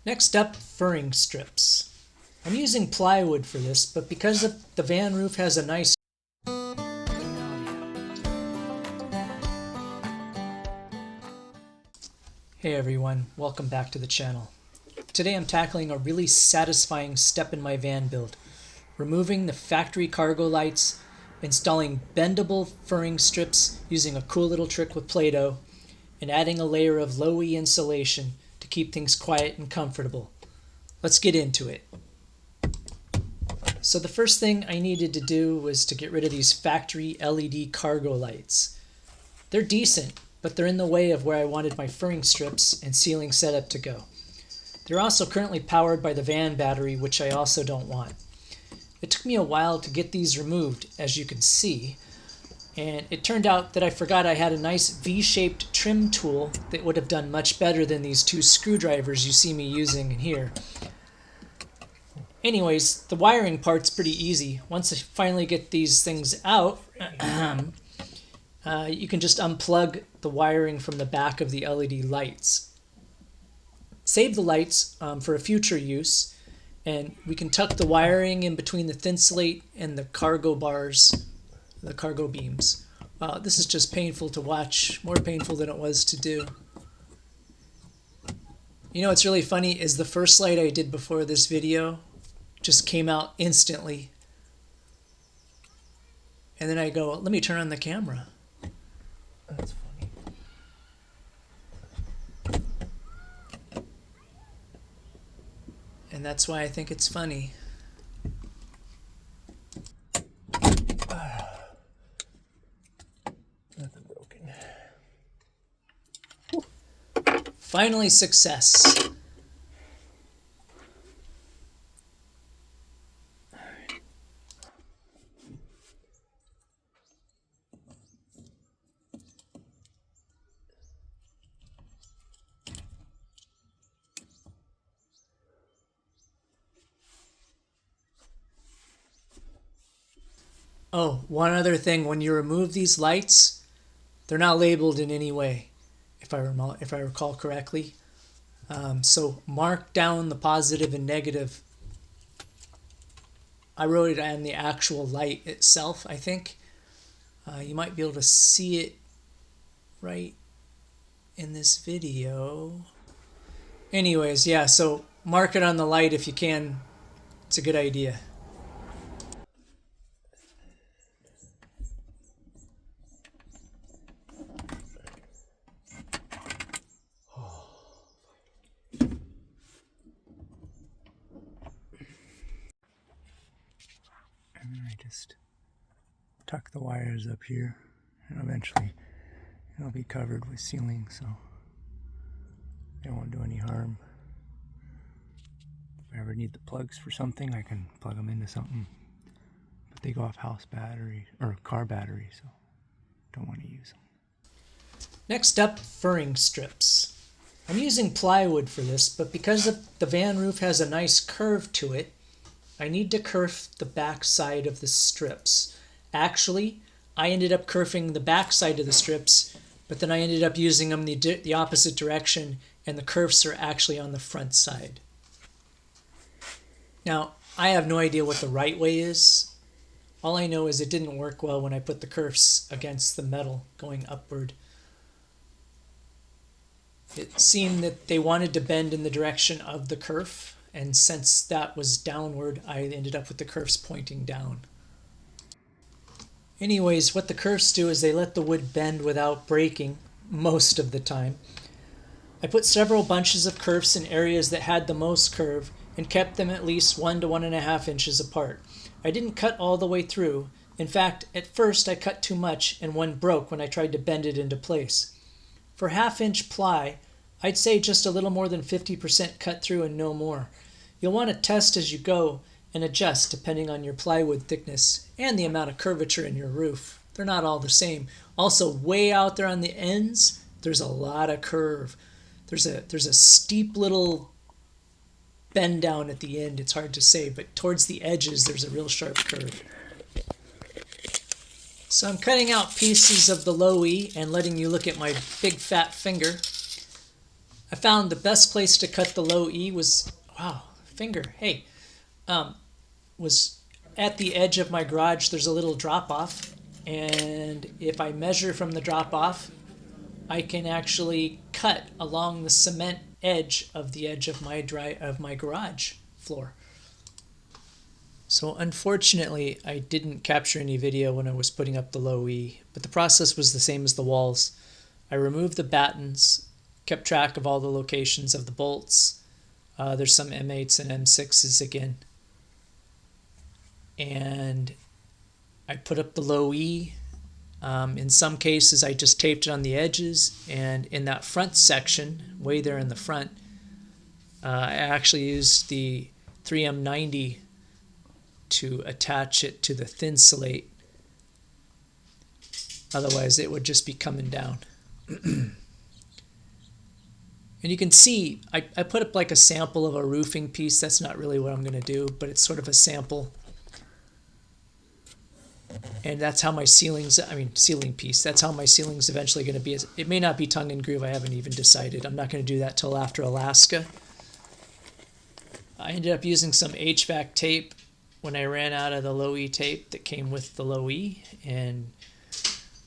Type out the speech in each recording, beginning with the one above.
Next up, furring strips. I'm using plywood for this, but because the van roof has a nice Hey everyone, welcome back to the channel. Today I'm tackling a really satisfying step in my van build, removing the factory cargo lights, installing bendable furring strips using a cool little trick with Play-Doh, and adding a layer of low-E insulation to keep things quiet and comfortable. Let's get into it. So the first thing I needed to do was to get rid of these factory LED cargo lights. They're decent, but they're in the way of where I wanted my furring strips and ceiling setup to go. They're also currently powered by the van battery, which I also don't want. It took me a while to get these removed, as you can see, and it turned out that I forgot I had a nice V-shaped trim tool that would have done much better than these two screwdrivers you see me using here. Anyways, the wiring part's pretty easy. Once I finally get these things out, you can just unplug the wiring from the back of the LED lights. Save the lights for a future use, and we can tuck the wiring in between the thinsulate and the cargo bars, the cargo beams. Wow, this is just painful to watch, more painful than it was to do. You know what's really funny is the first light I did before this video just came out instantly. And then I go, let me turn on the camera. That's funny. And that's why I think it's funny. Nothing broken. Finally, success. Oh, one other thing, when you remove these lights, they're not labeled in any way, if I recall correctly. So mark down the positive and negative. I wrote it on the actual light itself, I think. You might be able to see it right in this video. Anyways, yeah, so mark it on the light if you can. It's a good idea. And then I just tuck the wires up here, and eventually it'll be covered with ceiling, so it won't do any harm. If I ever need the plugs for something, I can plug them into something. But they go off house battery or car battery, so don't want to use them. Next up, furring strips. I'm using plywood for this, but because the van roof has a nice curve to it, I need to kerf the back side of the strips. Actually, I ended up kerfing the back side of the strips, but then I ended up using them the opposite direction, and the kerfs are actually on the front side. Now, I have no idea what the right way is. All I know is it didn't work well when I put the kerfs against the metal going upward. It seemed that they wanted to bend in the direction of the kerf, and since that was downward, I ended up with the kerfs pointing down. Anyways, what the kerfs do is they let the wood bend without breaking most of the time. I put several bunches of kerfs in areas that had the most curve and kept them at least 1 to 1.5 inches apart. I didn't cut all the way through. In fact, at first I cut too much and one broke when I tried to bend it into place. For 1/2 inch ply, I'd say just a little more than 50% cut through and no more. You'll want to test as you go and adjust depending on your plywood thickness and the amount of curvature in your roof. They're not all the same. Also, way out there on the ends, there's a lot of curve. There's a steep little bend down at the end. It's hard to say, but towards the edges, there's a real sharp curve. So I'm cutting out pieces of the low E and letting you look at my big fat finger. I found the best place to cut the low E was, wow, finger, hey, was at the edge of my garage. There's a little drop off, and if I measure from the drop off, I can actually cut along the cement edge of the edge of my garage floor. So unfortunately, I didn't capture any video when I was putting up the low E, but the process was the same as the walls. I removed the battens, kept track of all the locations of the bolts. There's some M8s and M6s again. And I put up the low E. In some cases, I just taped it on the edges. And in that front section, way there in the front, I actually used the 3M90 to attach it to the thinsulate. Otherwise, it would just be coming down. And you can see, I put up like a sample of a roofing piece. That's not really what I'm going to do, but it's sort of a sample. And that's how my ceiling piece, that's how my ceiling's eventually going to be. It may not be tongue and groove. I haven't even decided. I'm not going to do that till after Alaska. I ended up using some HVAC tape when I ran out of the low E tape that came with the low E. And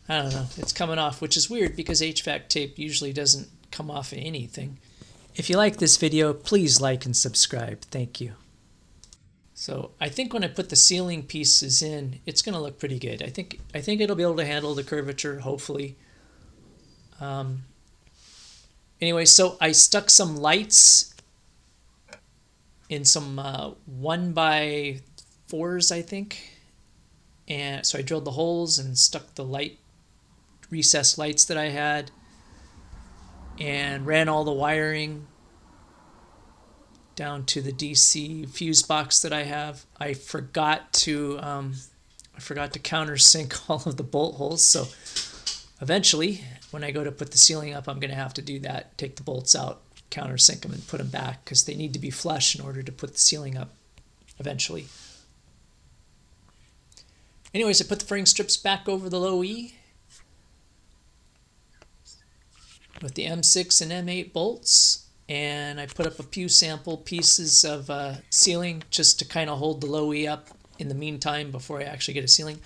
I don't know, it's coming off, which is weird because HVAC tape usually doesn't come off of anything. If you like this video, please like and subscribe. Thank you. So I think when I put the ceiling pieces in, it's going to look pretty good. I think it'll be able to handle the curvature, hopefully. Anyway, so I stuck some lights in some 1x4s, I think. And so I drilled the holes and stuck the recessed lights that I had, and ran all the wiring down to the DC fuse box that I have. I forgot to countersink all of the bolt holes, so eventually when I go to put the ceiling up, I'm going to have to do that, take the bolts out, countersink them, and put them back, because they need to be flush in order to put the ceiling up eventually. Anyways, I put the frame strips back over the low E with the M6 and M8 bolts, and I put up a few sample pieces of ceiling just to kind of hold the low E up in the meantime before I actually get a ceiling.